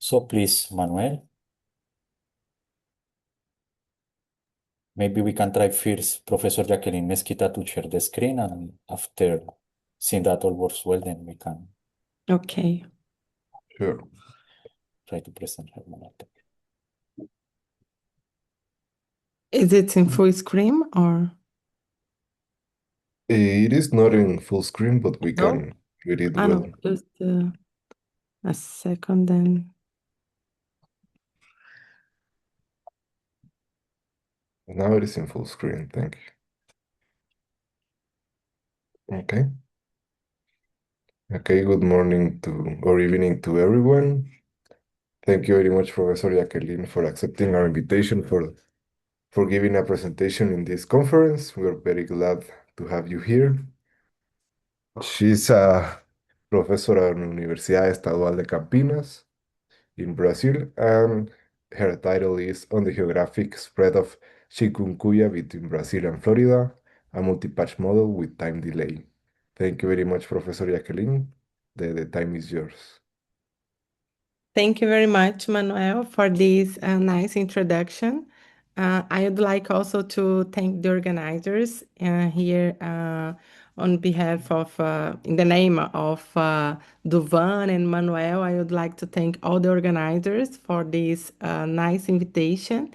So please, Manuel, maybe we can try first Professor Jaqueline Mesquita to share the screen, and after seeing that all works well, then we can Okay. Sure. try to present her Manuel. Is it in full screen or It is not in full screen, but we no? can read it I well. know, just a second then. Now it is in full screen. Thank you. Okay. Okay, good morning to or evening to everyone. Thank you very much, Professor Jacqueline, for accepting our invitation for giving a presentation in this conference. We are very glad to have you here. She's a professor at Universidade Estadual de Campinas in Brazil, and her title is On the Geographic Spread of Chikungunya Between Brazil and Florida, a multi-patch model with time delay. Thank you very much, Professor Jacqueline. The time is yours. Thank you very much, Manuel, for this nice introduction. I would like also to thank the organizers here on behalf of, in the name of Duvan and Manuel. I would like to thank all the organizers for this nice invitation.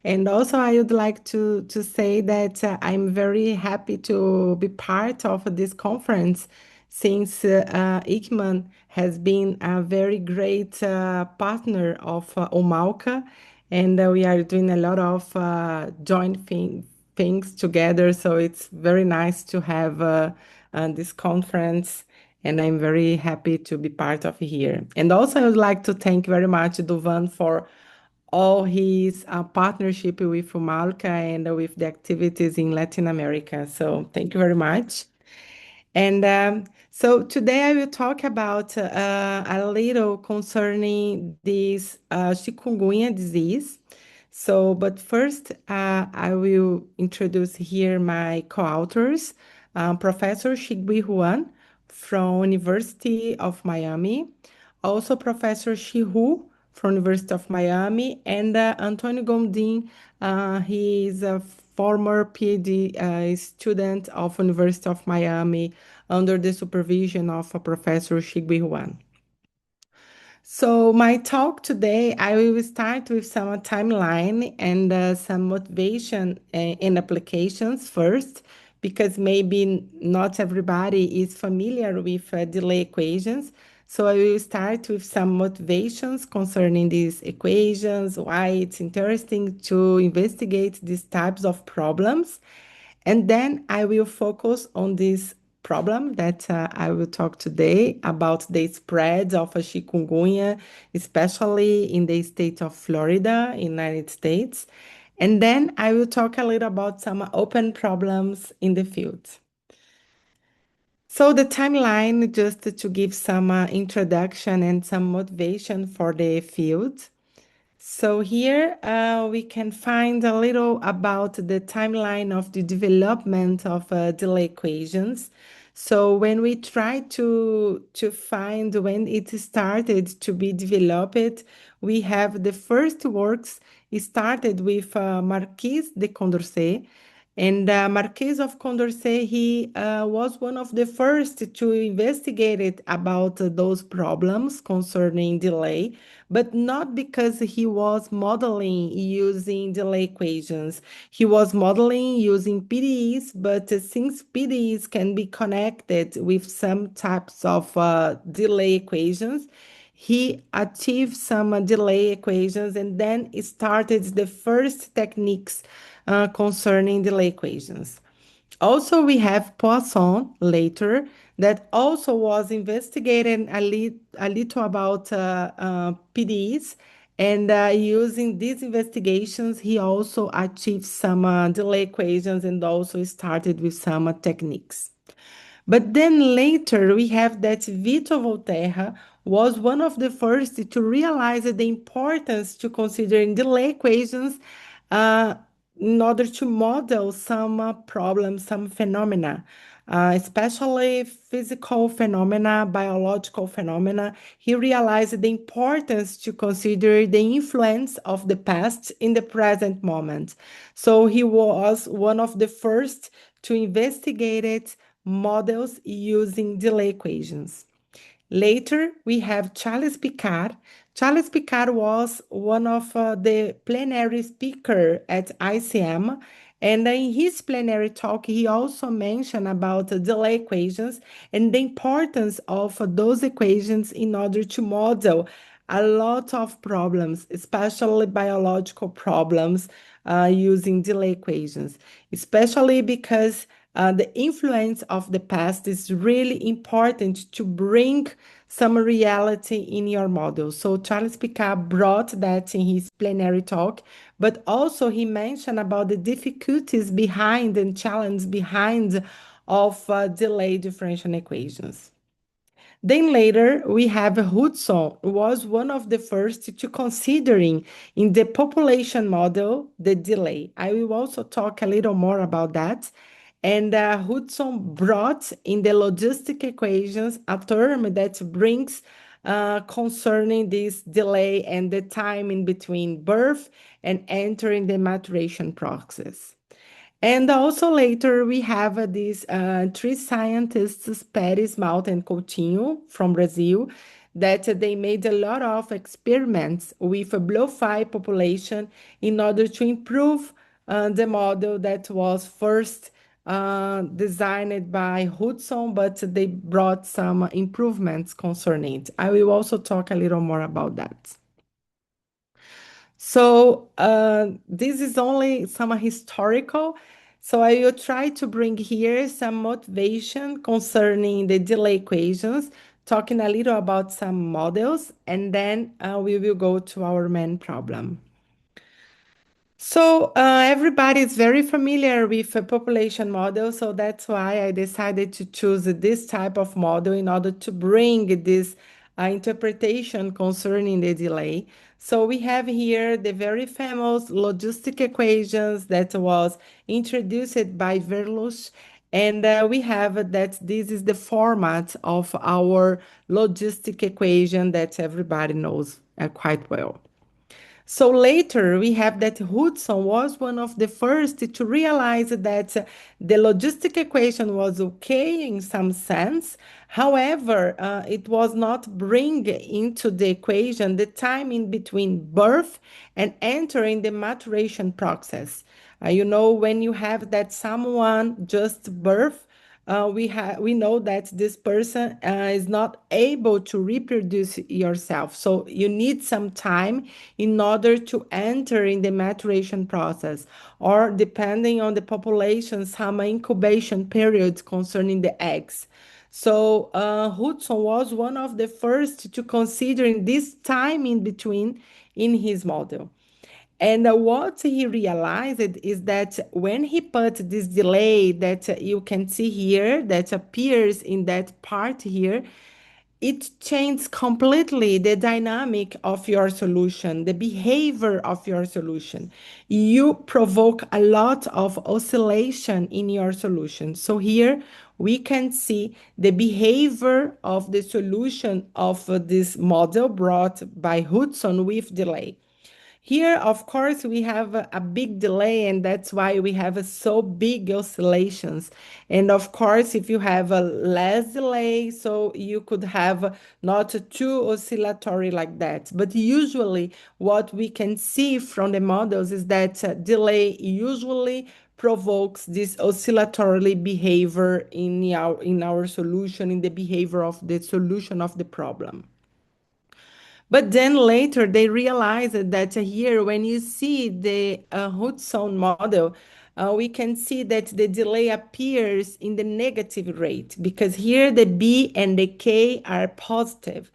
And also, I would like to say that I'm very happy to be part of this conference since ICMAM has been a very great partner of OMALCA, and we are doing a lot of joint things together. So it's very nice to have this conference, and I'm very happy to be part of here. And also, I would like to thank very much Duvan for all his partnership with Malca and with the activities in Latin America. So thank you very much. And so today I will talk about a little concerning this chikungunya disease. So, but first, I will introduce here my co-authors, Professor Shigui Huan from University of Miami, also Professor Shihu from University of Miami, and Antonio Gondim. He is a former PhD student of University of Miami under the supervision of Professor Shigui Huan. So my talk today, I will start with some timeline and some motivation and applications first, because maybe not everybody is familiar with delay equations. So I will start with some motivations concerning these equations, why it's interesting to investigate these types of problems. And then I will focus on this problem that I will talk today about the spread of a chikungunya, especially in the state of Florida, United States. And then I will talk a little about some open problems in the field. So the timeline, just to give some introduction and some motivation for the field. So here we can find a little about the timeline of the development of delay equations. So when we try to find when it started to be developed, we have the first works started with Marquis de Condorcet. And Marquis of Condorcet, he was one of the first to investigate it about those problems concerning delay, but not because he was modeling using delay equations. He was modeling using PDEs, but since PDEs can be connected with some types of delay equations, he achieved some delay equations and then started the first techniques concerning delay equations. Also, we have Poisson later that also was investigating a little about PDEs. And using these investigations, he also achieved some delay equations and also started with some techniques. But then later we have that Vito Volterra was one of the first to realize the importance to considering delay equations uh, in order to model some problems, some phenomena. especially physical phenomena, biological phenomena. He realized the importance to consider the influence of the past in the present moment. So he was one of the first to investigate models using delay equations. Later, we have Charles Picard. Charles Picard was one of the plenary speaker at ICM, and in his plenary talk, he also mentioned about the delay equations and the importance of those equations in order to model a lot of problems, especially biological problems using delay equations, especially because the influence of the past is really important to bring some reality in your model. So Charles Picard brought that in his plenary talk, but also he mentioned about the difficulties behind and challenge behind of delay differential equations. Then later we have Hudson was one of the first to considering in the population model the delay. I will also talk a little more about that. And Hudson brought in the logistic equations a term that brings concerning this delay and the time in between birth and entering the maturation process. And also later we have these three scientists, Pérez, Malta, and Coutinho from Brazil, that they made a lot of experiments with a blowfly population in order to improve the model that was first designed by Hudson, but they brought some improvements concerning it. I will also talk a little more about that. So this is only some historical. So I will try to bring here some motivation concerning the delay equations, talking a little about some models, and then we will go to our main problem. So everybody is very familiar with a population model, so that's why I decided to choose this type of model in order to bring this interpretation concerning the delay. So we have here the very famous logistic equations that was introduced by Verlush, and we have that this is the format of our logistic equation that everybody knows quite well. So later we have that Hudson was one of the first to realize that the logistic equation was okay in some sense. However, it was not bring into the equation the time in between birth and entering the maturation process. When you have that someone just birth, we know that this person is not able to reproduce yourself. So you need some time in order to enter in the maturation process, or depending on the population, some incubation periods concerning the eggs. So Hudson was one of the first to considering this time in between in his model. And what he realized is that when he put this delay that you can see here, that appears in that part here, it changes completely the dynamic of your solution, the behavior of your solution. You provoke a lot of oscillation in your solution. So here we can see the behavior of the solution of this model brought by Hudson with delay. Here, of course, we have a big delay, and that's why we have so big oscillations. And of course, if you have a less delay, so you could have not too oscillatory like that. But usually, what we can see from the models is that delay usually provokes this oscillatory behavior in our solution, in the behavior of the solution of the problem. But then later they realized that here, when you see the Hudson model, we can see that the delay appears in the negative rate, because here the B and the K are positive.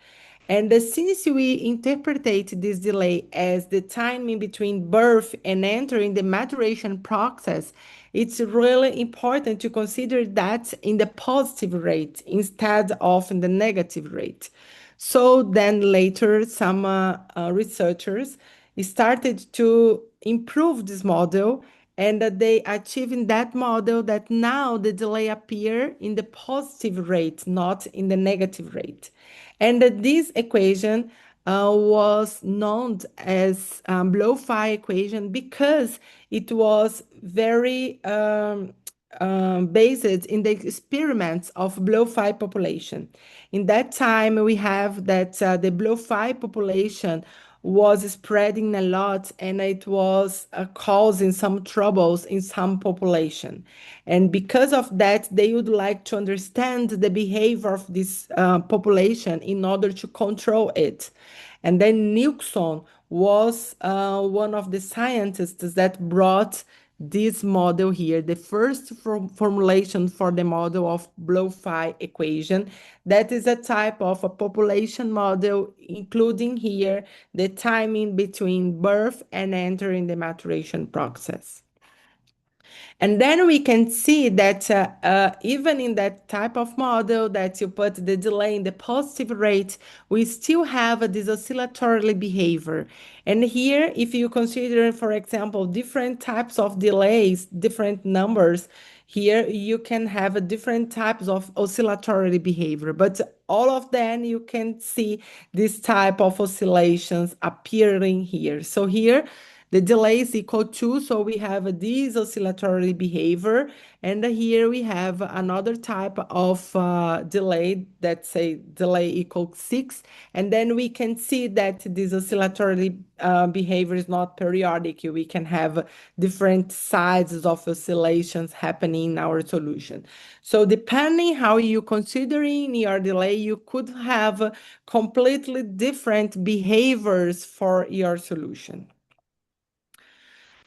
And since we interpretate this delay as the time in between birth and entering the maturation process, it's really important to consider that in the positive rate instead of in the negative rate. So then later, some researchers started to improve this model, And they achieve in that model that now the delay appear in the positive rate, not in the negative rate. And this equation was known as blow-fi equation because it was very based in the experiments of blow-fi population. In that time, we have that the blow-fi population was spreading a lot and it was causing some troubles in some population. And because of that, they would like to understand the behavior of this population in order to control it. And then Nixon was one of the scientists that brought this model here, the first formulation for the model of blow-fi equation. That is a type of a population model, including here the timing between birth and entering the maturation process. And then we can see that even in that type of model that you put the delay in the positive rate, we still have this oscillatory behavior. And here, if you consider, for example, different types of delays, different numbers, here you can have different types of oscillatory behavior, but all of them you can see this type of oscillations appearing here. So here, the delay is equal to, so we have this oscillatory behavior, and here we have another type of delay that say delay equals 6, and then we can see that this oscillatory behavior is not periodic. We can have different sizes of oscillations happening in our solution. So depending how you considering your delay, you could have completely different behaviors for your solution.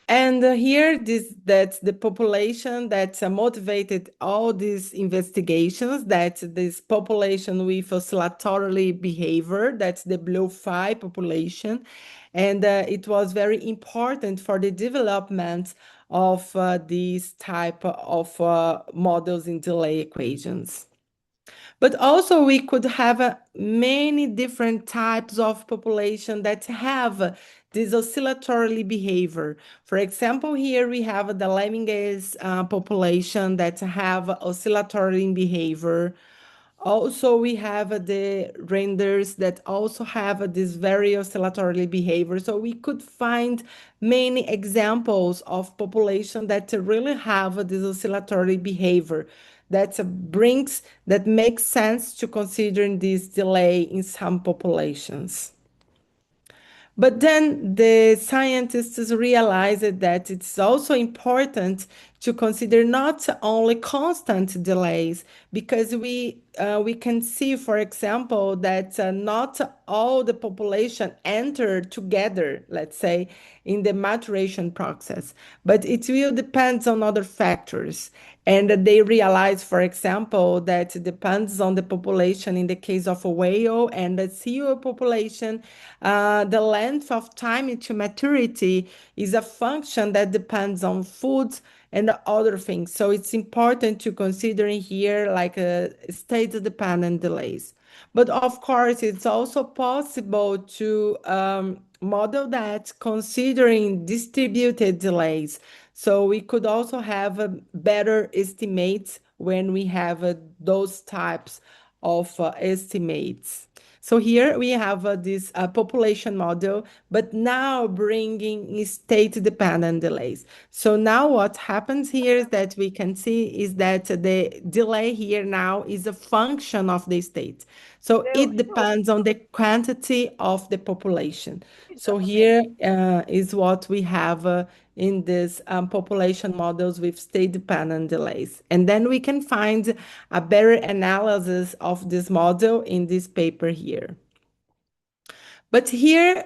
And here, that's the population that motivated all these investigations, that this population with oscillatory behavior, that's the blow-fi population. And it was very important for the development of these type of models in delay equations. But also we could have many different types of population that have this oscillatory behavior. For example, here we have the lemmings population that have oscillatory behavior. Also, we have the renders that also have this very oscillatory behavior. So we could find many examples of population that really have this oscillatory behavior that makes sense to consider this delay in some populations. But then the scientists realized that it's also important to consider not only constant delays, because we can see, for example, that not all the population enter together, let's say, in the maturation process, but it will depend on other factors. And they realize, for example, that it depends on the population in the case of a whale and the seal population. The length of time to maturity is a function that depends on food and other things. So it's important to consider here like state-dependent delays. But of course, it's also possible to model that considering distributed delays. So we could also have better estimates when we have those types of estimates. So here we have this population model, but now bringing state-dependent delays. So now what happens here is that we can see is that the delay here now is a function of the state. So it depends on the quantity of the population. So here is what we have in this population models with state-dependent delays. And then we can find a better analysis of this model in this paper here. But here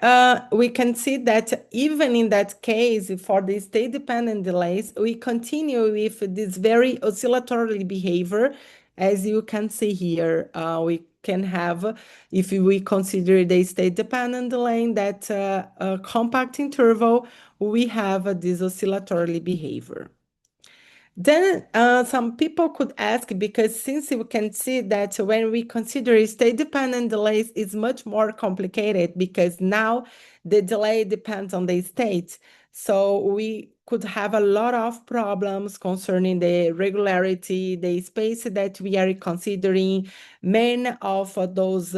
we can see that even in that case, for the state-dependent delays, we continue with this very oscillatory behavior. As you can see here, we can have, if we consider the state-dependent delay in that compact interval, we have this oscillatory behavior. Then some people could ask, because since we can see that when we consider state-dependent delays, it's much more complicated because now the delay depends on the state. So we could have a lot of problems concerning the regularity, the space that we are considering, many of those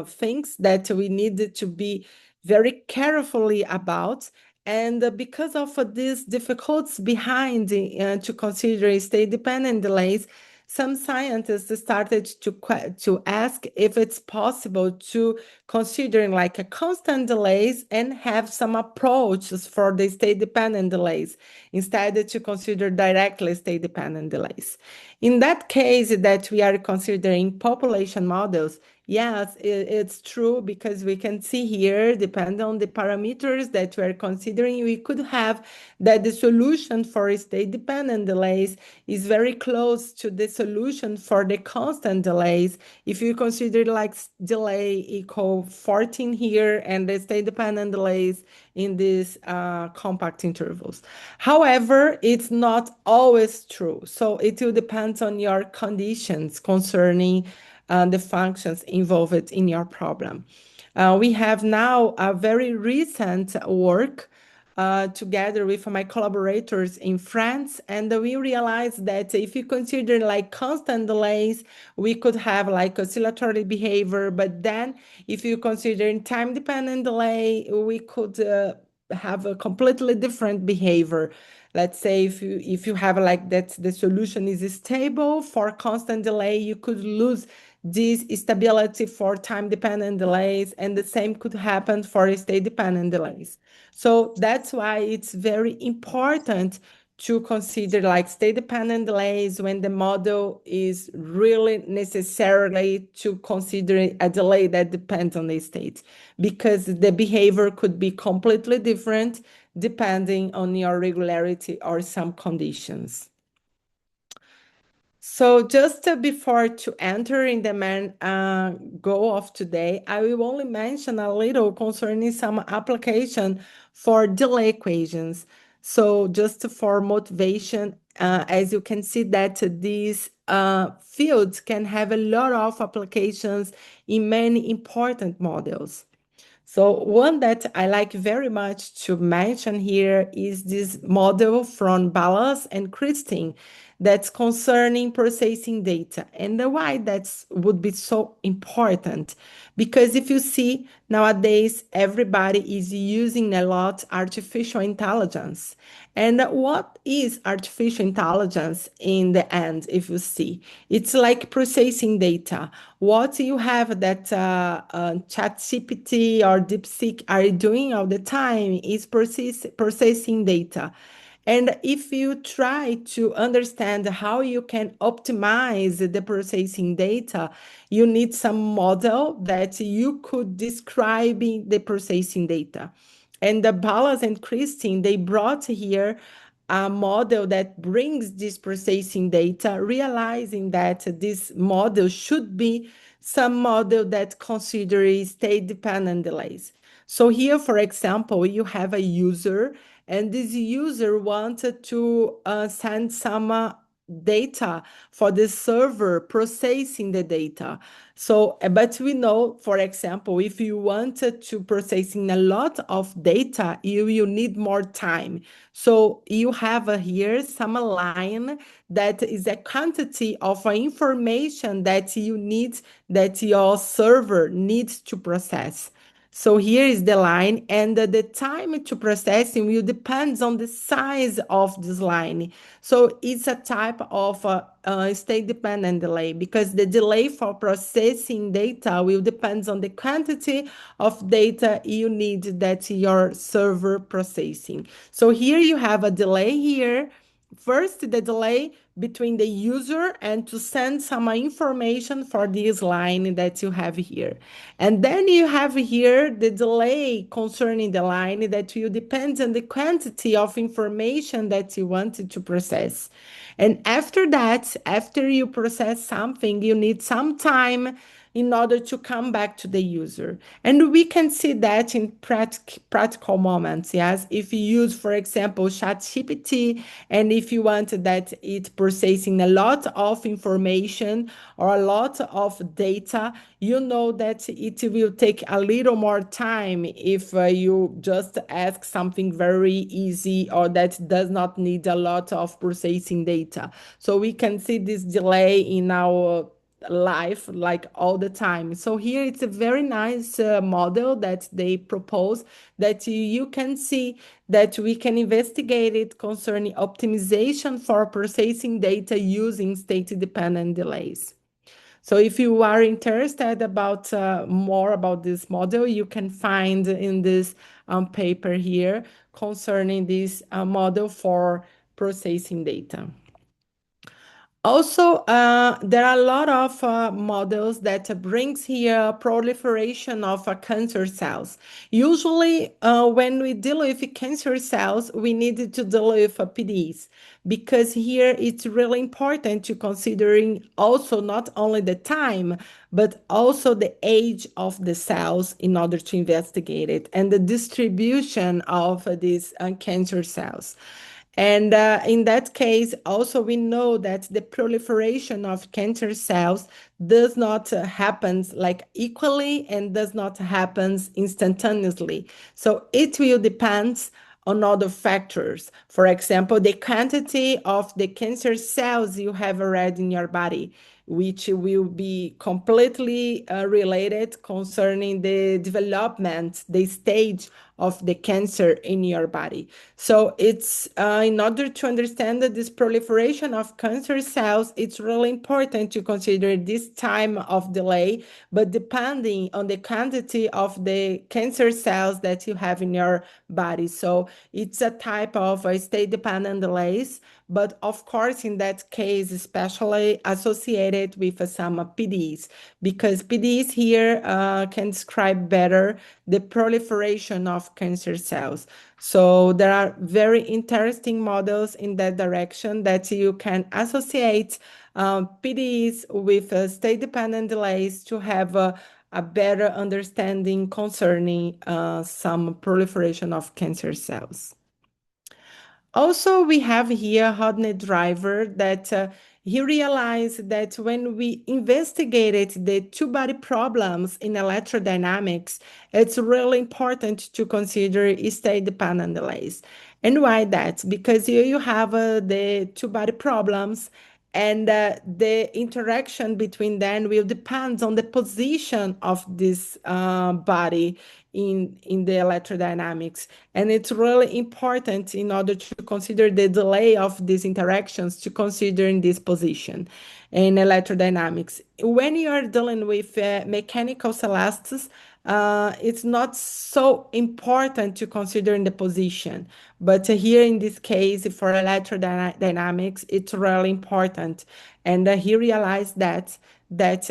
things that we need to be very carefully about. And because of these difficulties behind to consider state-dependent delays, some scientists started to ask if it's possible to considering like a constant delays and have some approaches for the state-dependent delays instead to consider directly state-dependent delays. In that case that we are considering population models, yes, it's true because we can see here, depending on the parameters that we're considering, we could have that the solution for state-dependent delays is very close to the solution for the constant delays. If you consider like delay equal 14 here and the state-dependent delays in these compact intervals. However, it's not always true. So it will depend on your conditions concerning the functions involved in your problem. We have now a very recent work together with my collaborators in France, and we realized that if you consider like constant delays, we could have like oscillatory behavior, but then if you consider time-dependent delay, we could have a completely different behavior. Let's say if you have like that the solution is stable for constant delay, you could lose this stability for time-dependent delays, and the same could happen for state-dependent delays. So that's why it's very important to consider like state-dependent delays when the model is really necessarily to consider a delay that depends on the state, because the behavior could be completely different depending on your regularity or some conditions. So just before to enter in the main goal of today, I will only mention a little concerning some application for delay equations. So just for motivation, as you can see that these fields can have a lot of applications in many important models. So one that I like very much to mention here is this model from Ballas and Christine that's concerning processing data. And why that would be so important? Because if you see nowadays, everybody is using a lot artificial intelligence. And what is artificial intelligence in the end, if you see? It's like processing data. What you have that ChatGPT or DeepSeek are doing all the time is processing data. And if you try to understand how you can optimize the processing data, you need some model that you could describe the processing data. And the Ballas and Christine, they brought here a model that brings this processing data, realizing that this model should be some model that considers state-dependent delays. So here, for example, you have a user, and this user wanted to send some data for the server processing the data. So, but we know, for example, if you wanted to processing a lot of data, you need more time. So you have here some line that is a quantity of information that you need, that your server needs to process. So here is the line, and the time to processing will depend on the size of this line. So it's a type of state-dependent delay, because the delay for processing data will depend on the quantity of data you need that your server processing. So here you have a delay here. First, the delay between the user and to send some information for this line that you have here. And then you have here the delay concerning the line that will depend on the quantity of information that you wanted to process. And after that, after you process something, you need some time in order to come back to the user. And we can see that in practical moments. Yes, if you use, for example, ChatGPT, and if you want that it's processing a lot of information or a lot of data, you know that it will take a little more time if you just ask something very easy or that does not need a lot of processing data. So we can see this delay in our life like all the time. So here it's a very nice model that they propose that you can see that we can investigate it concerning optimization for processing data using state-dependent delays. So if you are interested about more about this model, you can find in this paper here concerning this model for processing data. Also, there are a lot of models that brings here proliferation of cancer cells. Usually, when we deal with cancer cells, we need to deal with PDs because here it's really important to considering also not only the time, but also the age of the cells in order to investigate it and the distribution of these cancer cells. And in that case, also we know that the proliferation of cancer cells does not happen like equally and does not happen instantaneously. So it will depend on other factors. For example, the quantity of the cancer cells you have already in your body, which will be completely related concerning the development, the stage of the cancer in your body. So it's in order to understand this proliferation of cancer cells, it's really important to consider this time of delay, but depending on the quantity of the cancer cells that you have in your body. So it's a type of state-dependent delays, but of course, in that case, especially associated with some PDs, because PDs here can describe better the proliferation of cancer cells. So there are very interesting models in that direction that you can associate PDs with state-dependent delays to have a better understanding concerning some proliferation of cancer cells. Also, we have here Rodney Driver that he realized that when we investigated the two-body problems in electrodynamics, it's really important to consider state-dependent delays. And why that? Because here you have the two-body problems and the interaction between them will depend on the position of this body in the electrodynamics. And it's really important in order to consider the delay of these interactions to consider in this position in electrodynamics. When you are dealing with mechanical celestes, it's not so important to consider in the position, but here in this case for electrodynamics, it's really important. And he realized that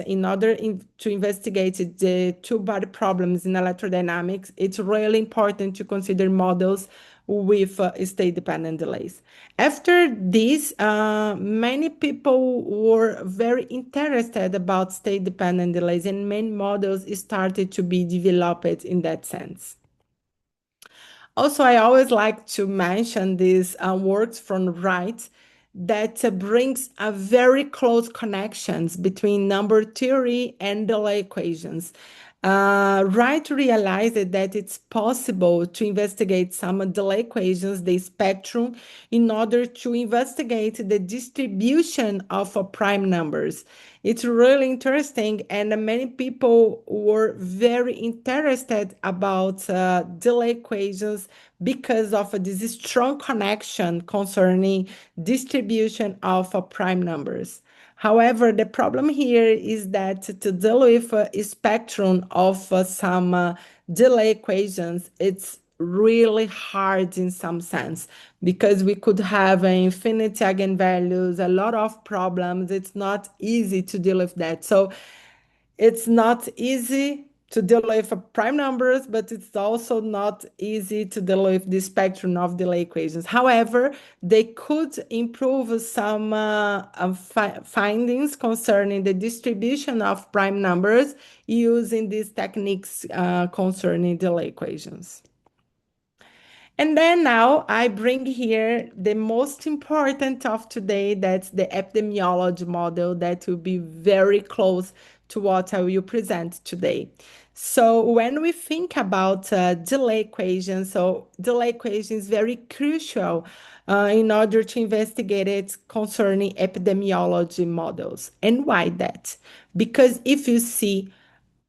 in order to investigate the two-body problems in electrodynamics, it's really important to consider models with state-dependent delays. After this, many people were very interested about state-dependent delays, and many models started to be developed in that sense. Also, I always like to mention these works from Wright that brings a very close connections between number theory and delay equations. Wright realized that it's possible to investigate some delay equations, the spectrum, in order to investigate the distribution of prime numbers. It's really interesting, and many people were very interested about delay equations because of this strong connection concerning distribution of prime numbers. However, the problem here is that to deal with a spectrum of some delay equations, it's really hard in some sense because we could have infinite eigenvalues, a lot of problems. It's not easy to deal with that. So it's not easy to deal with prime numbers, but it's also not easy to deal with the spectrum of delay equations. However, they could improve some findings concerning the distribution of prime numbers using these techniques concerning delay equations. And then now I bring here the most important of today, that's the epidemiology model that will be very close to what I will present today. So when we think about delay equations, so delay equation is very crucial in order to investigate it concerning epidemiology models. And why that? Because if you see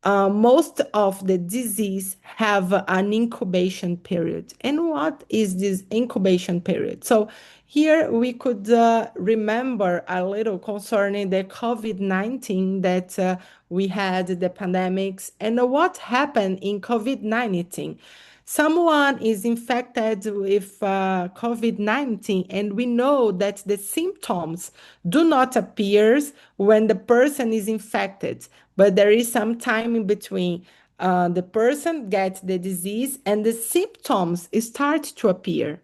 most of the disease have an incubation period. And what is this incubation period? So here we could remember a little concerning the COVID-19 that we had the pandemics and what happened in COVID-19. Someone is infected with COVID-19, and we know that the symptoms do not appear when the person is infected, but there is some time in between the person gets the disease and the symptoms start to appear.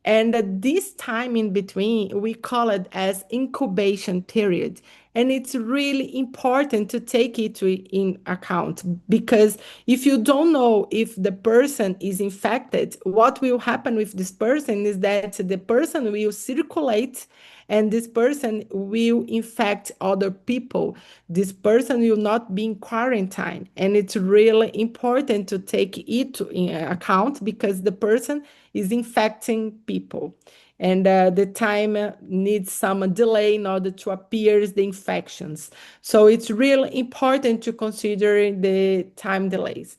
And this time in between, we call it as incubation period. And it's really important to take it in account, because if you don't know if the person is infected, what will happen with this person is that the person will circulate and this person will infect other people. This person will not be in quarantine. And it's really important to take it in account because the person is infecting people. And the time needs some delay in order to appear the infections. So it's really important to consider the time delays.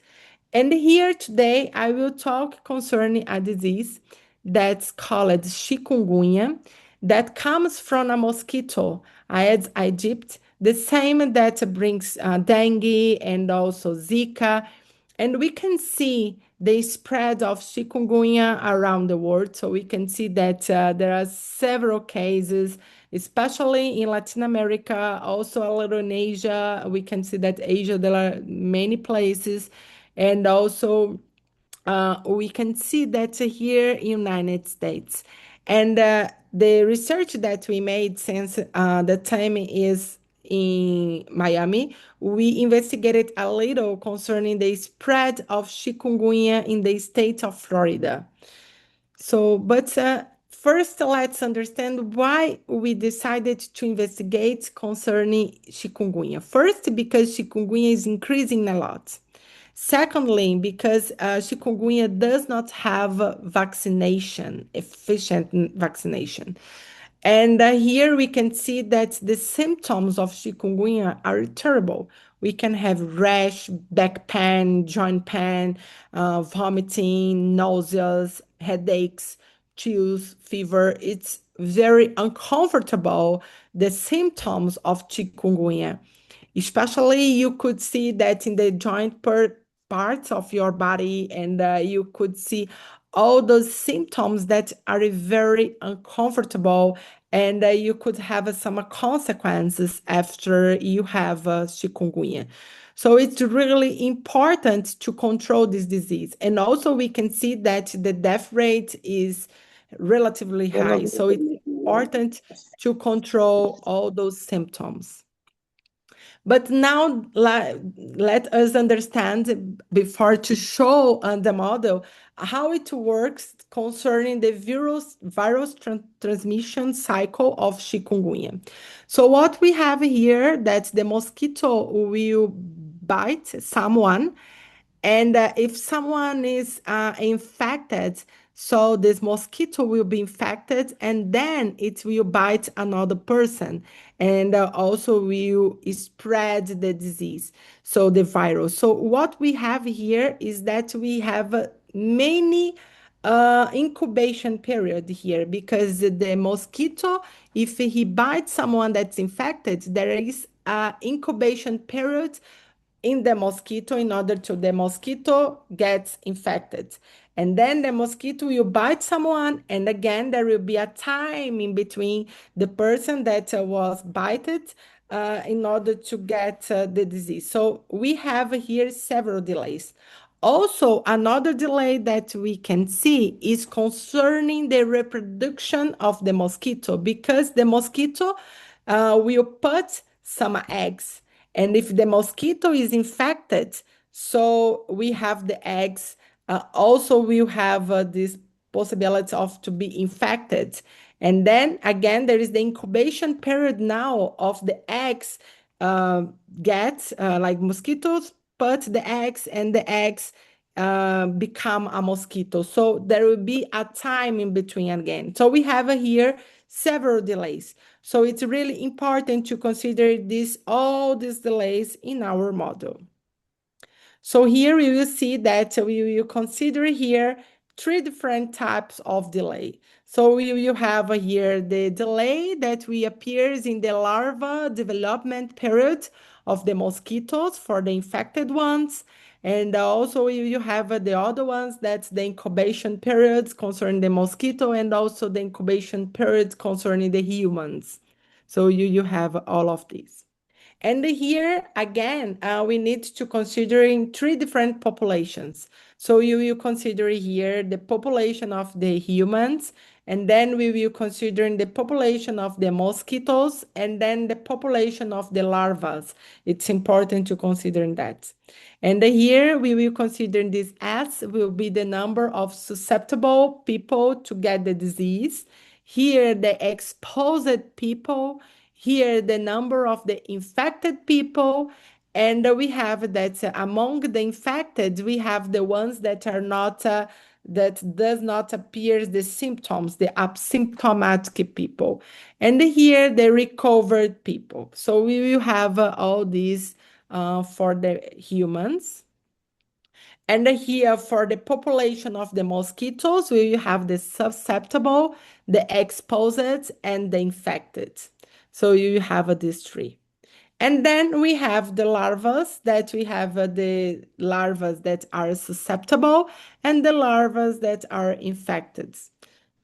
And here today, I will talk concerning a disease that's called chikungunya that comes from a mosquito, Aedes aegypti, the same that brings dengue and also Zika. And we can see the spread of chikungunya around the world. So we can see that there are several cases, especially in Latin America, also a little in Asia. We can see that Asia, there are many places. And also we can see that here in United States. And the research that we made since the time is in Miami, we investigated a little concerning the spread of chikungunya in the state of Florida. So, but first, let's understand why we decided to investigate concerning chikungunya. First, because chikungunya is increasing a lot. Secondly, because chikungunya does not have vaccination, efficient vaccination. And here we can see that the symptoms of chikungunya are terrible. We can have rash, back pain, joint pain, vomiting, nausea, headaches, chills, fever. It's very uncomfortable, the symptoms of chikungunya. Especially, you could see that in the joint parts of your body, and you could see all those symptoms that are very uncomfortable, and you could have some consequences after you have chikungunya. So it's really important to control this disease. And also we can see that the death rate is relatively high. So it's important to control all those symptoms. But now let us understand, before to show the model, how it works concerning the virus transmission cycle of chikungunya. So what we have here, that the mosquito will bite someone, and if someone is infected, so this mosquito will be infected and then it will bite another person and also will spread the disease, so the virus. So what we have here is that we have many incubation period here, because the mosquito, if he bites someone that's infected, there is a incubation period in the mosquito in order to the mosquito gets infected. And then the mosquito will bite someone, and again, there will be a time in between the person that was bited in order to get the disease. So we have here several delays. Also, another delay that we can see is concerning the reproduction of the mosquito, because the mosquito will put some eggs. And if the mosquito is infected, so we have the eggs also will have this possibility of to be infected. And then again, there is the incubation period now of the eggs get like mosquitoes put the eggs and the eggs become a mosquito. So there will be a time in between again. So we have here several delays. So it's really important to consider all these delays in our model. So here we will see that we will consider here three different types of delay. So we will have here the delay that we appears in the larva development period of the mosquitoes for the infected ones. And also you have the other ones, that's the incubation periods concerning the mosquito, and also the incubation periods concerning the humans. So you have all of these. And here again, we need to consider in three different populations. So you will consider here the population of the humans, and then we will consider the population of the mosquitoes, and then the population of the larvae. It's important to consider that. And here we will consider this S will be the number of susceptible people to get the disease. Here, the exposed people. Here, the number of the infected people, and we have that among the infected, we have the ones that are not, that does not appear the symptoms, the asymptomatic people. And here, the recovered people. So we will have all these for the humans. And here, for the population of the mosquitoes, we will have the susceptible, the exposed, and the infected. So you have these three. And then we have the larvae, that we have the larvae that are susceptible and the larvae that are infected.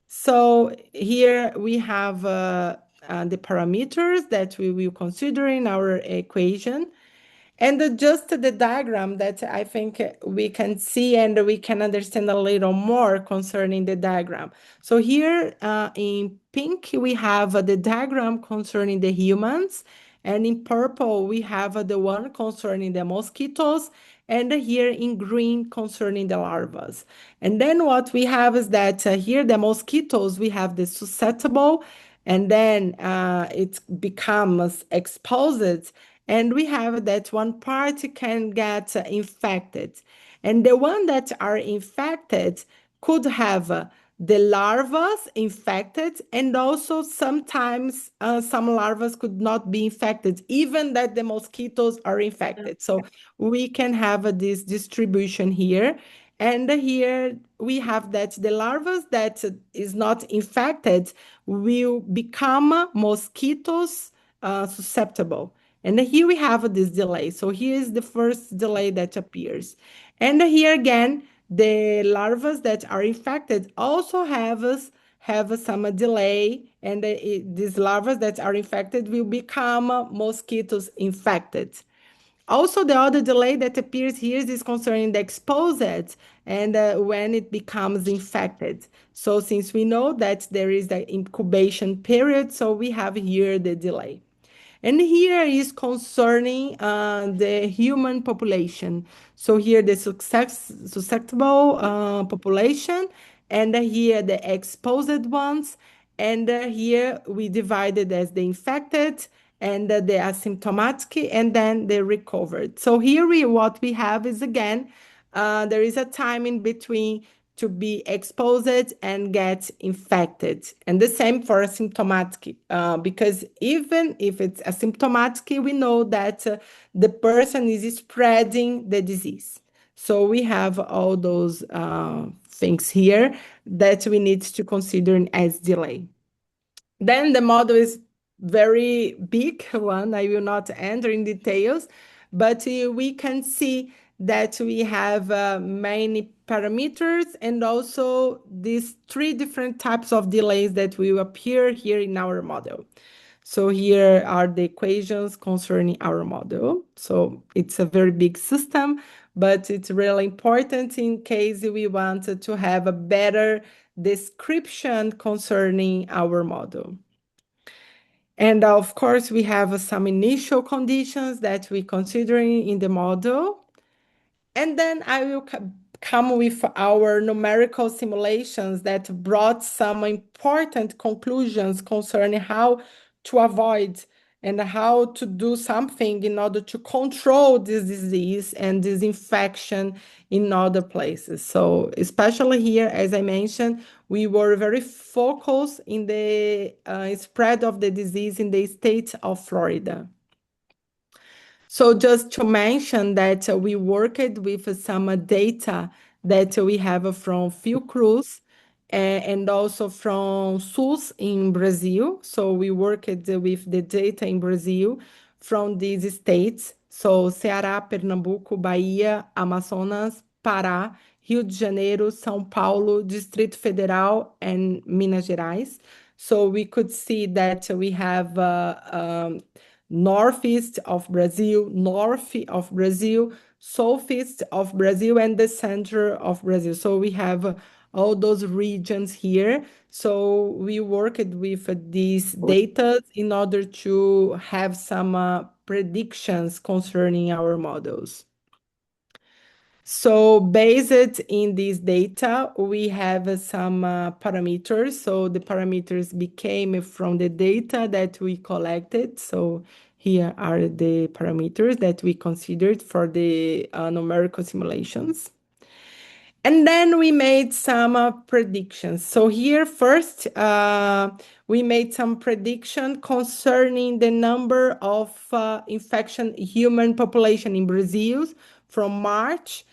So here we have the parameters that we will consider in our equation. And just the diagram that I think we can see and we can understand a little more concerning the diagram. So here in pink, we have the diagram concerning the humans. And in purple, we have the one concerning the mosquitoes. And here in green concerning the larvae. And then what we have is that here the mosquitoes, we have the susceptible, and then it becomes exposed, and we have that one part can get infected. And the one that are infected could have the larvae infected, and also sometimes some larvae could not be infected, even that the mosquitoes are infected. So we can have this distribution here. And here we have that the larvae that is not infected will become mosquitoes susceptible. And here we have this delay. So here is the first delay that appears. And here again, the larvae that are infected also have some delay, and these larvae that are infected will become mosquitoes infected. Also, the other delay that appears here is concerning the exposed and when it becomes infected. So since we know that there is the incubation period, so we have here the delay. And here is concerning the human population. So here the susceptible population, and here the exposed ones, and here we divided as the infected and the asymptomatic, and then the recovered. So here what we have is again, there is a time in between to be exposed and get infected. And the same for asymptomatic, because even if it's asymptomatic, we know that the person is spreading the disease. So we have all those things here that we need to consider as delay. Then the model is very big one. I will not enter in details, but we can see that we have many parameters and also these three different types of delays that will appear here in our model. So here are the equations concerning our model. So it's a very big system, but it's really important in case we wanted to have a better description concerning our model. And of course, we have some initial conditions that we considering in the model. And then I will come with our numerical simulations that brought some important conclusions concerning how to avoid and how to do something in order to control this disease and this infection in other places. So especially here, as I mentioned, we were very focused in the spread of the disease in the state of Florida. So just to mention that we worked with some data that we have from Fiocruz and also from SUS in Brazil. So we worked with the data in Brazil from these states. So Ceará, Pernambuco, Bahia, Amazonas, Pará, Rio de Janeiro, São Paulo, Distrito Federal, and Minas Gerais. So we could see that we have northeast of Brazil, north of Brazil, southeast of Brazil, and the center of Brazil. So we have all those regions here. So we worked with these data in order to have some predictions concerning our models. So based in this data, we have some parameters. So the parameters became from the data that we collected. So here are the parameters that we considered for the numerical simulations. And then we made some predictions. So here first, we made some prediction concerning the number of infection human population in Brazil from March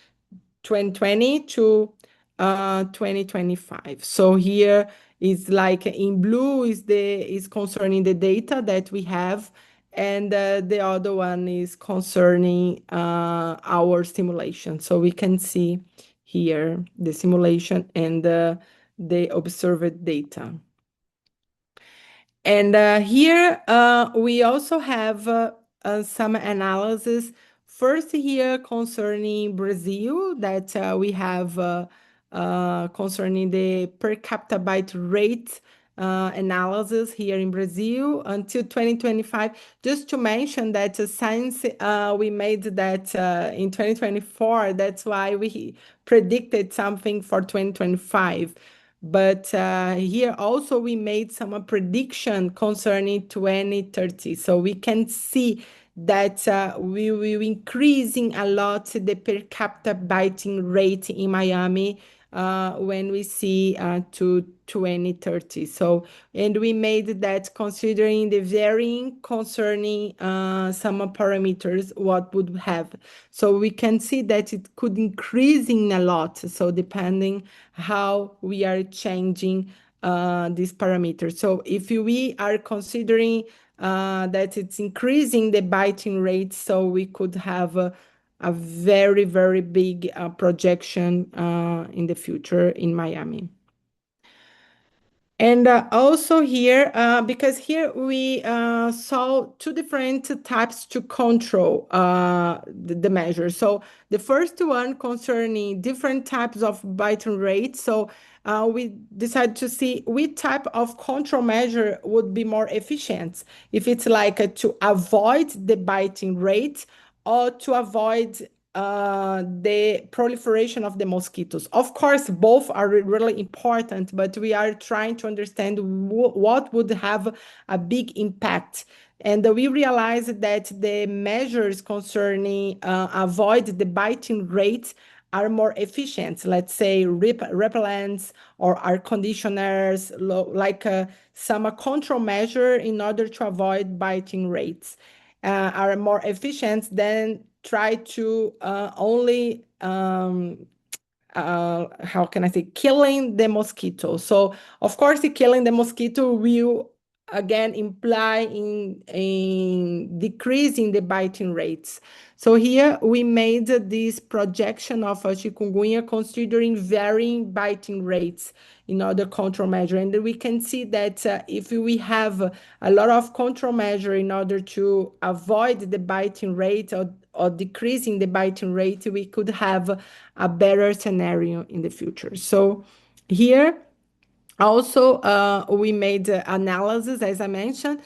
2020 to 2025. So here is like in blue is concerning the data that we have, and the other one is concerning our simulation. So we can see here the simulation and the observed data. And here we also have some analysis. First here concerning Brazil that we have concerning the per capita bite rate analysis here in Brazil until 2025. Just to mention that since we made that in 2024, that's why we predicted something for 2025. But here also we made some prediction concerning 2030. So we can see that we will increasing a lot the per capita biting rate in Miami when we see to 2030. So, and we made that considering the varying concerning some parameters, what would have. So we can see that it could increasing a lot. So depending how we are changing these parameters. So if we are considering that it's increasing the biting rate, so we could have a very, very big projection in the future in Miami. And also here, because here we saw two different types to control the measure. So the first one concerning different types of biting rate. So we decided to see which type of control measure would be more efficient. If it's like to avoid the biting rate or to avoid the proliferation of the mosquitoes. Of course, both are really important, but we are trying to understand what would have a big impact. And we realized that the measures concerning avoid the biting rate are more efficient. Let's say repellents or air conditioners, like some control measure in order to avoid biting rates are more efficient than try to only how can I say, killing the mosquito. So of course, killing the mosquito will again imply in decreasing the biting rates. So here we made this projection of chikungunya considering varying biting rates in other control measure. And we can see that if we have a lot of control measure in order to avoid the biting rate or decreasing the biting rate, we could have a better scenario in the future. So here, also, we made analysis, as I mentioned,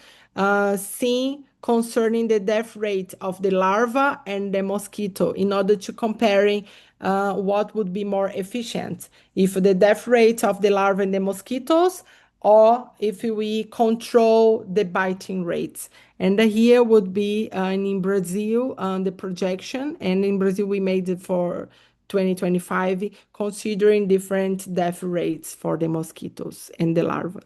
seeing concerning the death rate of the larva and the mosquito in order to comparing what would be more efficient, if the death rate of the larva and the mosquitoes or if we control the biting rates. And here would be in Brazil, the projection, and in Brazil we made it for 2025, considering different death rates for the mosquitoes and the larvae.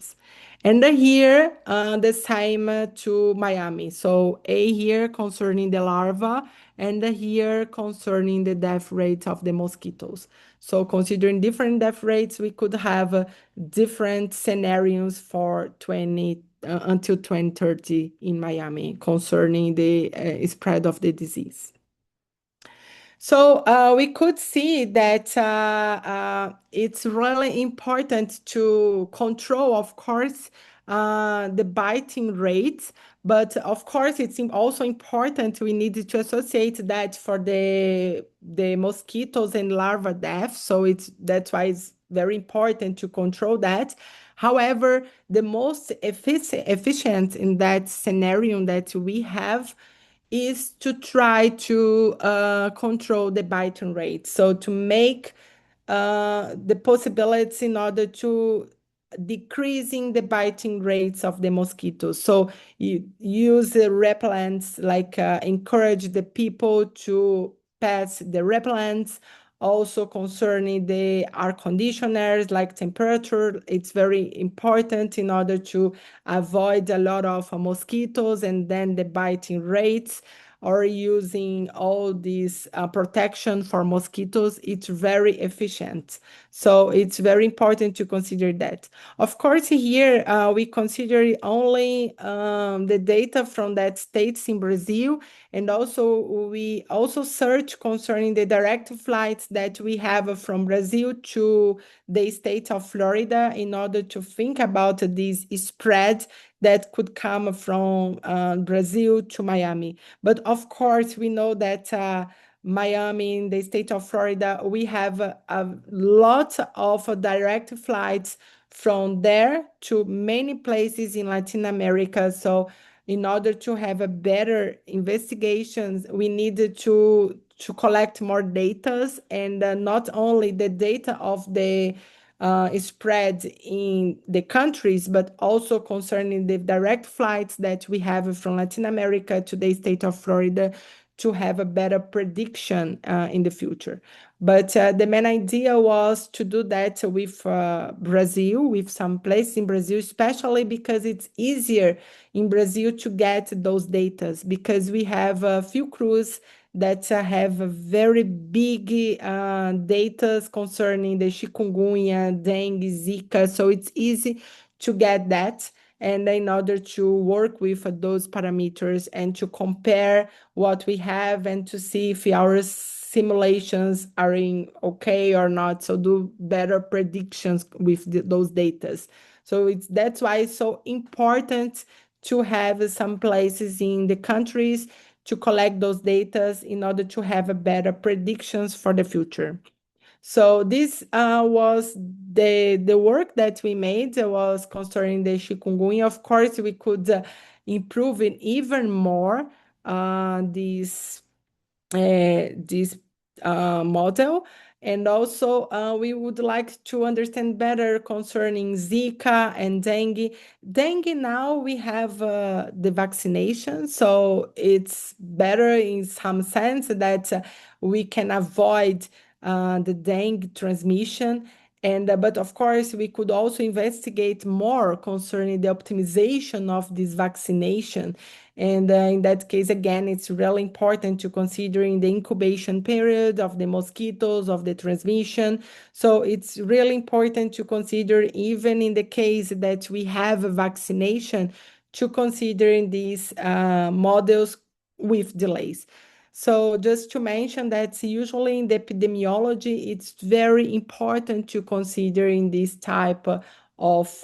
And here, the same to Miami. So A here concerning the larva, and here concerning the death rate of the mosquitoes. So considering different death rates, we could have different scenarios for 20 until 2030 in Miami concerning the spread of the disease. So we could see that it's really important to control, of course, the biting rates. But of course, it's also important, we need to associate that for the mosquitoes and larva death. So that's why it's very important to control that. However, the most efficient in that scenario that we have is to try to control the biting rate. So to make the possibilities in order to decreasing the biting rates of the mosquitoes. So you use the repellents, like encourage the people to pass the repellents. Also concerning the air conditioners, like temperature, it's very important in order to avoid a lot of mosquitoes and then the biting rates, or using all these protection for mosquitoes. It's very efficient. So it's very important to consider that. Of course, here we consider only the data from that states in Brazil, and also we also search concerning the direct flights that we have from Brazil to the state of Florida in order to think about this spread that could come from Brazil to Miami. But of course, we know that Miami, in the state of Florida, we have a lot of direct flights from there to many places in Latin America. So in order to have a better investigations, we needed to collect more data, and not only the data of the spread in the countries, but also concerning the direct flights that we have from Latin America to the state of Florida to have a better prediction in the future. But the main idea was to do that with Brazil, with some place in Brazil, especially because it's easier in Brazil to get those data, because we have a few crews that have very big data concerning the chikungunya, dengue, Zika. So it's easy to get that. And in order to work with those parameters and to compare what we have and to see if our simulations are in okay or not. So do better predictions with those data. So that's why it's so important to have some places in the countries to collect those data in order to have a better predictions for the future. So this was the work that we made was concerning the chikungunya. Of course, we could improve it even more this model. And also, we would like to understand better concerning Zika and dengue. Dengue, now we have the vaccination, so it's better in some sense that we can avoid the dengue transmission. But of course, we could also investigate more concerning the optimization of this vaccination. And in that case, again, it's really important to considering the incubation period of the mosquitoes, of the transmission. So it's really important to consider, even in the case that we have a vaccination, to considering these models with delays. So just to mention that usually in the epidemiology, it's very important to consider in this type of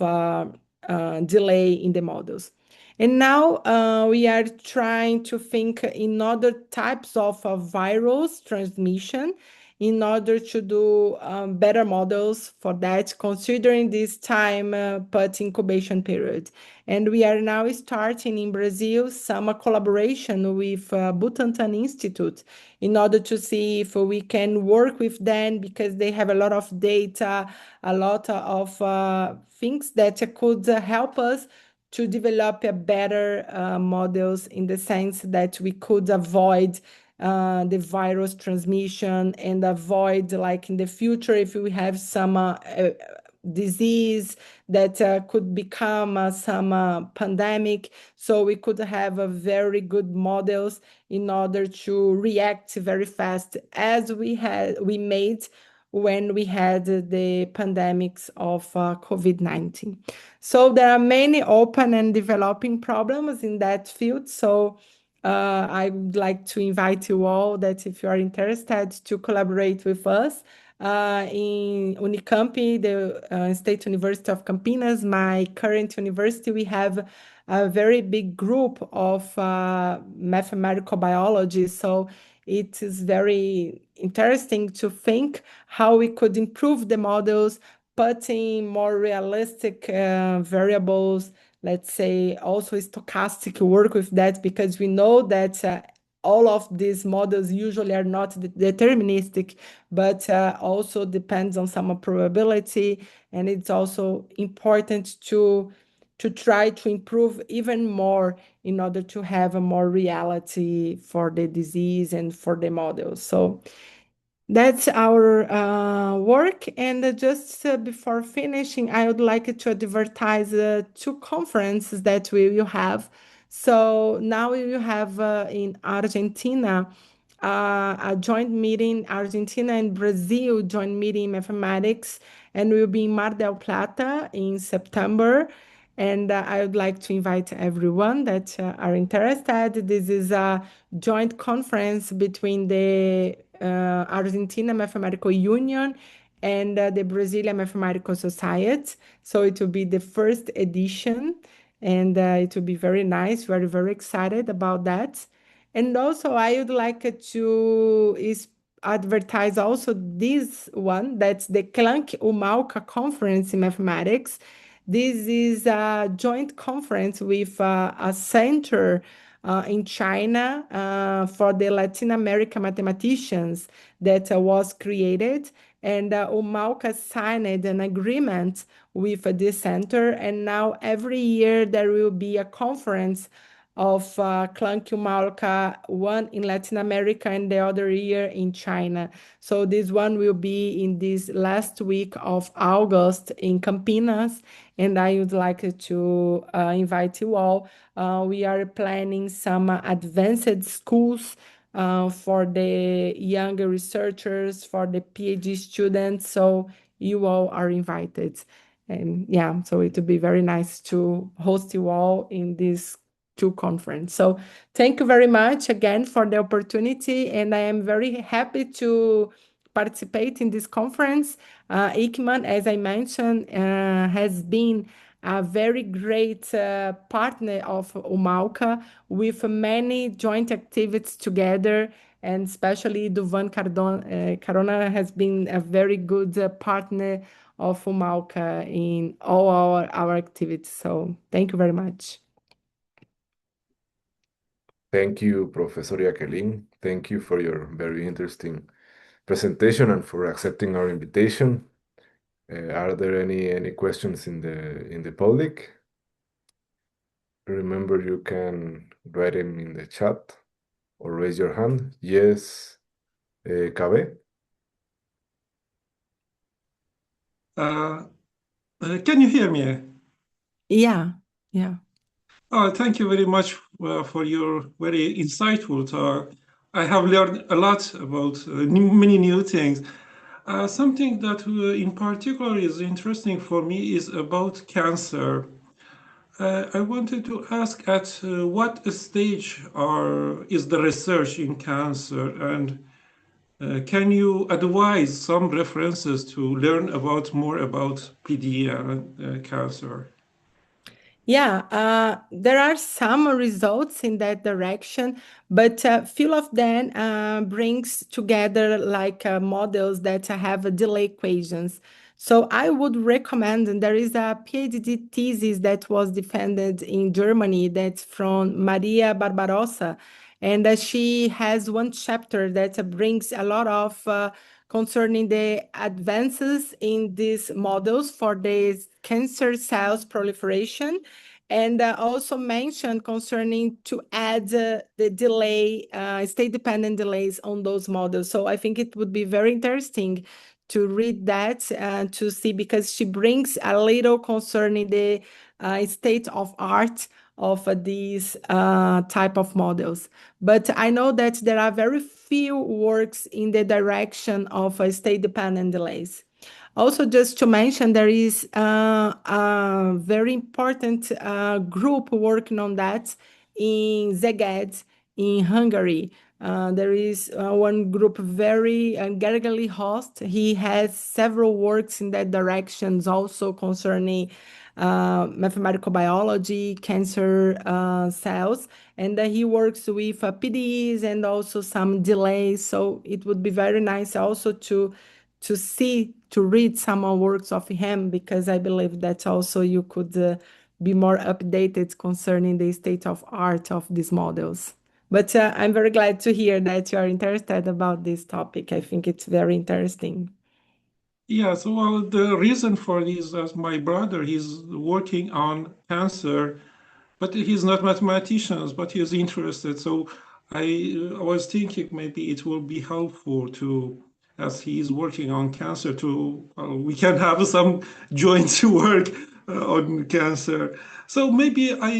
delay in the models. And now we are trying to think in other types of virus transmission in order to do better models for that, considering this time but incubation period. And we are now starting in Brazil some collaboration with Butantan Institute in order to see if we can work with them, because they have a lot of data, a lot of things that could help us to develop a better models, in the sense that we could avoid the virus transmission and avoid, like in the future, if we have some disease that could become some pandemic. So we could have a very good models in order to react very fast, as we made when we had the pandemics of COVID-19. So there are many open and developing problems in that field. So I would like to invite you all that if you are interested to collaborate with us in Unicamp, the State University of Campinas, my current university, we have a very big group of mathematical biology. So it is very interesting to think how we could improve the models, putting more realistic variables, let's say also stochastic work with that, because we know that all of these models usually are not deterministic, but also depends on some probability. And it's also important to try to improve even more in order to have a more reality for the disease and for the models. So that's our work. And just before finishing, I would like to advertise two conferences that we will have. So now we will have in Argentina a joint meeting, Argentina and Brazil joint meeting in mathematics, and we'll be in Mar del Plata in September. And I would like to invite everyone that are interested. This is a joint conference between the Argentina Mathematical Union and the Brazilian Mathematical Society. So it will be the first edition, and it will be very nice. We're very excited about that. And also, I would like to advertise also this one, that's the Clank-Umalka Conference in Mathematics. This is a joint conference with a center in China for the Latin American mathematicians that was created. And Umalka signed an agreement with this center. And now every year there will be a conference of Clank-Umalka, one in Latin America and the other year in China. So this one will be in this last week of August in Campinas, and I would like to invite you all. We are planning some advanced schools for the younger researchers, for the PhD students, so you all are invited. And yeah, so it would be very nice to host you all in this conference. So thank you very much again for the opportunity, and I am very happy to participate in this conference. ICMAM, as I mentioned, has been a very great partner of Umalka, with many joint activities together, and especially Duvan Carona has been a very good partner of Umalka in all our activities. So thank you very much. Thank you, Professor Jaqueline. Thank you for your very interesting presentation and for accepting our invitation. Are there any questions in the public? Remember, you can write them in the chat or raise your hand. Yes, Cabe. Uh, can you hear me? Yeah, yeah. Oh, thank you very much for your very insightful talk. I have learned a lot about many new things. Something that in particular is interesting for me is about cancer. I wanted to ask at what stage is the research in cancer, and can you advise some references to learn about more about PD and cancer? Yeah, there are some results in that direction, but few of them brings together like models that have delay equations. So I would recommend, and there is a PhD thesis that was defended in Germany that's from Maria Barbarossa, and she has one chapter that brings a lot of concerning the advances in these models for the cancer cells proliferation, and also mentioned concerning to add the delay, state-dependent delays on those models. So I think it would be very interesting to read that and to see, because she brings a little concerning the state of art of these type of models. But I know that there are very few works in the direction of state-dependent delays. Also, just to mention, there is a very important group working on that in Szeged, in Hungary. There is one group, very Gergely Host. He has several works in that directions, also concerning mathematical biology, cancer cells, and he works with PDEs and also some delays. So it would be very nice also to see, to read some works of him, because I believe that also you could be more updated concerning the state of art of these models. But I'm very glad to hear that you are interested about this topic. I think it's very interesting. Yes, well, the reason for this is my brother, he's working on cancer, but he's not mathematician, but he's interested. So I was thinking maybe it will be helpful to, as he is working on cancer, to we can have some joint work on cancer. So maybe I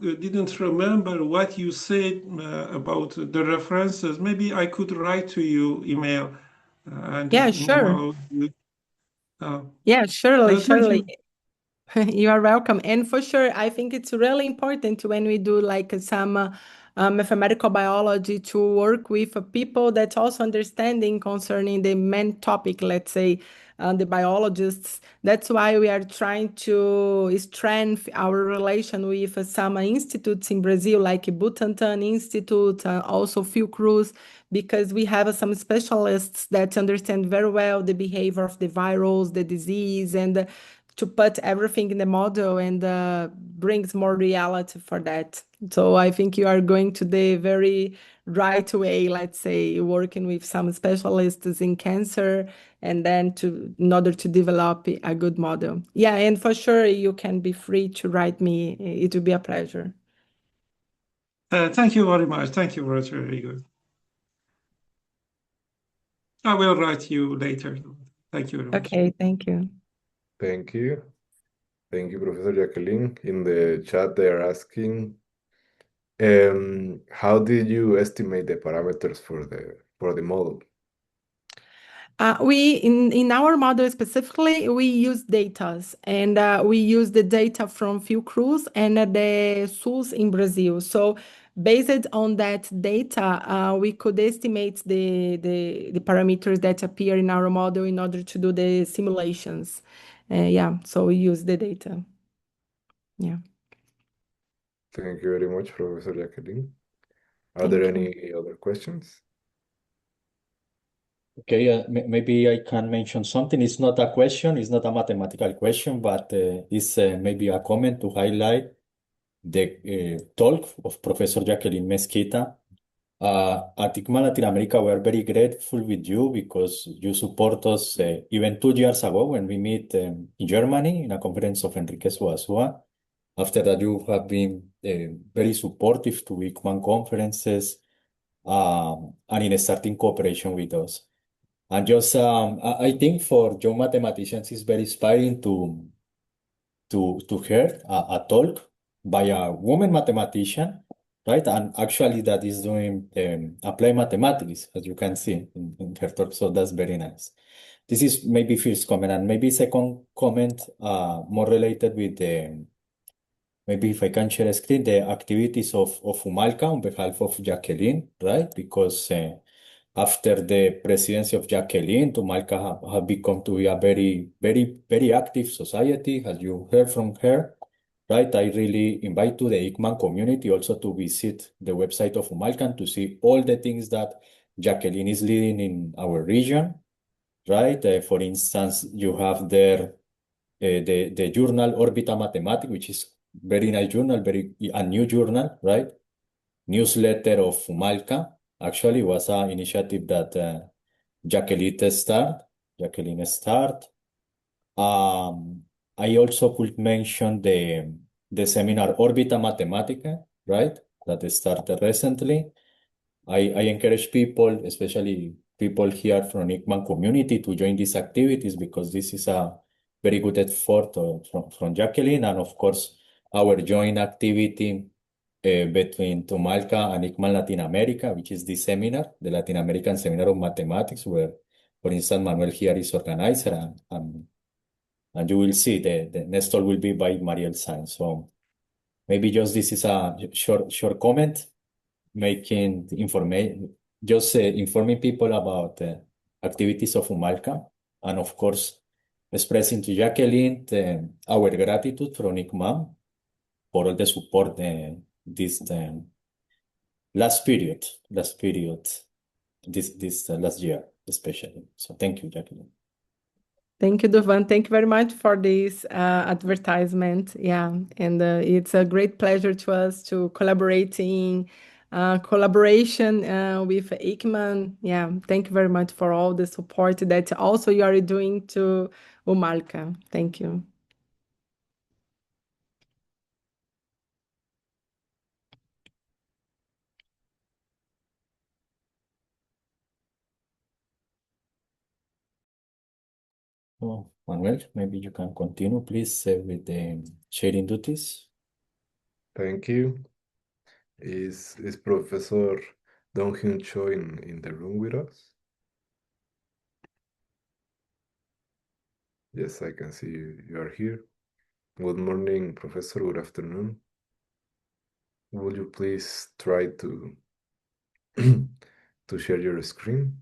didn't remember what you said about the references. Maybe I could write to you email and Yeah, sure. email you. Uh, Yeah, surely, Thank surely. you. You are welcome. And for sure, I think it's really important when we do like some mathematical biology to work with people that also understanding concerning the main topic, let's say the biologists. That's why we are trying to strengthen our relation with some institutes in Brazil, like Butantan Institute, also Fiocruz, because we have some specialists that understand very well the behavior of the virus, the disease, and to put everything in the model, and brings more reality for that. So I think you are going to the very right way, let's say, working with some specialists in cancer, and then in order to develop a good model. Yeah, and for sure you can be free to write me. It will be a pleasure. Thank you very much. Thank you, very, very good. I will write you later. Thank you very much. Okay, thank you. Thank you. Thank you, Professor Jacqueline. In the chat, they are asking, how did you estimate the parameters for the model? We in our model specifically, we use data, and we use the data from Fiocruz and the SUS in Brazil. So based on that data, we could estimate the parameters that appear in our model in order to do the simulations. Yeah, so we use the data. Yeah. Thank you very much, Professor Jacqueline. Are Thank there you. any other questions? Okay, maybe I can mention something. It's not a question, it's not a mathematical question, but it's maybe a comment to highlight the talk of Professor Jaqueline Mesquita. At ICMAM Latin America, we are very grateful with you because you support us even 2 years ago when we meet in Germany in a conference of Enrique Suazua. After that, you have been very supportive to ICMAM conferences and in starting cooperation with us. And just I think for young mathematicians, it's very inspiring to hear a talk by a woman mathematician, right? And actually, that is doing applied mathematics, as you can see in her talk. So that's very nice. This is maybe first comment, and maybe second comment, more related with the, maybe if I can share a screen, the activities of Humalca on behalf of Jaqueline, right? Because after the presidency of Jaqueline, Humalca have become to be a very, very, very active society, as you heard from her, right? I really invite to the ICMAM community also to visit the website of Humalca to see all the things that Jaqueline is leading in our region, right? For instance, you have there the journal Orbita Mathematic, which is very nice journal, very a new journal, right? Newsletter of Fumalca actually was an initiative that Jacqueline start. Jacqueline start. I also could mention the seminar Orbita Mathematica, right? That started recently. I encourage people, especially people here from ICMAN community, to join these activities because this is a very good effort from Jacqueline, and of course our joint activity between Tumalca and ICMAN Latin America, which is the seminar, the Latin American Seminar of Mathematics, where, for instance, Manuel here is organizer, and you will see the next talk will be by Mariel Sainz. So maybe just this is a short comment making information, just informing people about the activities of Humalca, and of course, expressing to Jacqueline our gratitude from ICMAM for all the support this last period, this last year especially. So thank you, Jacqueline. Thank you, Dovan. Thank you very much for this advertisement. Yeah, and it's a great pleasure to us to collaborating, collaboration with ICMAN. Yeah, thank you very much for all the support that also you are doing to Humalca. Thank you. Oh, Manuel, maybe you can continue, please, with the sharing duties. Thank you. Is Professor Dong-Hyun Cho in the room with us? Yes, I can see you are here. Good morning, Professor. Good afternoon. Would you please try to to share your screen?